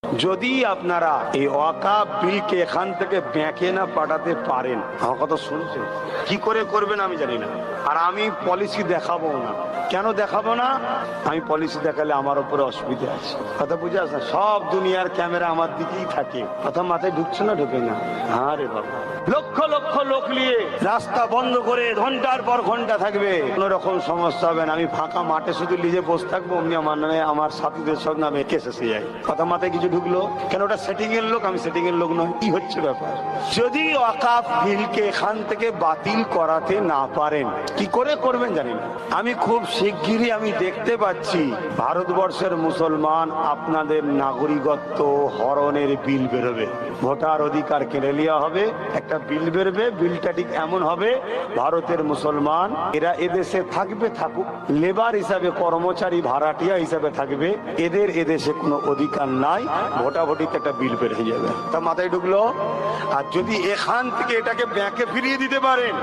যদি আপনারা এই ওয়াকাফ বিলকে এখান থেকে ব্যাংকে না পাঠাতে পারেন, আমার কথা শুনছেন, কি করে করবেন আমি জানি না। আর আমি পলিসি দেখাবো না। কেন দেখাবো না? আমি পলিসি দেখালে আমার উপরে অসুবিধা আছে। কথা বুঝে আসে? সব দুনিয়ার ক্যামেরা আমার দিকেই থাকে। কথা মাথায় ঢুকছে না? ঢুকে না? হ্যাঁ রে বাবা, লক্ষ লক্ষ লোক নিয়ে রাস্তা বন্ধ করে ঘন্টার পর ঘন্টা থাকবে, কোন রকম সমস্যা হবে না। আমি ফাঁকা মাঠে শুধু নিজে বসে থাকবো, অমনি আমার নামে আমার সাথীদের সব নামে কেস এসে যায়। কথা মাথায় কিছু ঢুকলো? কেন ওটা সেটিং এর লোক, আমি সেটিং এর লোক নয়। কি হচ্ছে ব্যাপার? যদি ওয়াকাফ বিলকে এখান থেকে বাতিল করাতে না পারেন, কি করে করবেন জানি না। আমি খুব শিগগিরই আমি দেখতে পাচ্ছি ভারতবর্ষের মুসলমান আপনাদের নাগরিকত্ব হরণের বিল বেরোবে, ভোটার অধিকার কেড়ে নেওয়া হবে, একটা বিল বেরোবে। বিলটা ঠিক এমন হবে, ভারতের মুসলমান এরা এদেশে থাকবে, থাকুক, লেবার হিসাবে, কর্মচারী ভাড়াটিয়া হিসাবে থাকবে, এদের এদেশে কোনো অধিকার নাই। ভোটাভুটিতে একটা বিল বের হয়ে যাবে। তা মাথায় ঢুকলো? আর যদি এখান থেকে এটাকে ব্যাংকে ফিরিয়ে দিতে পারেন,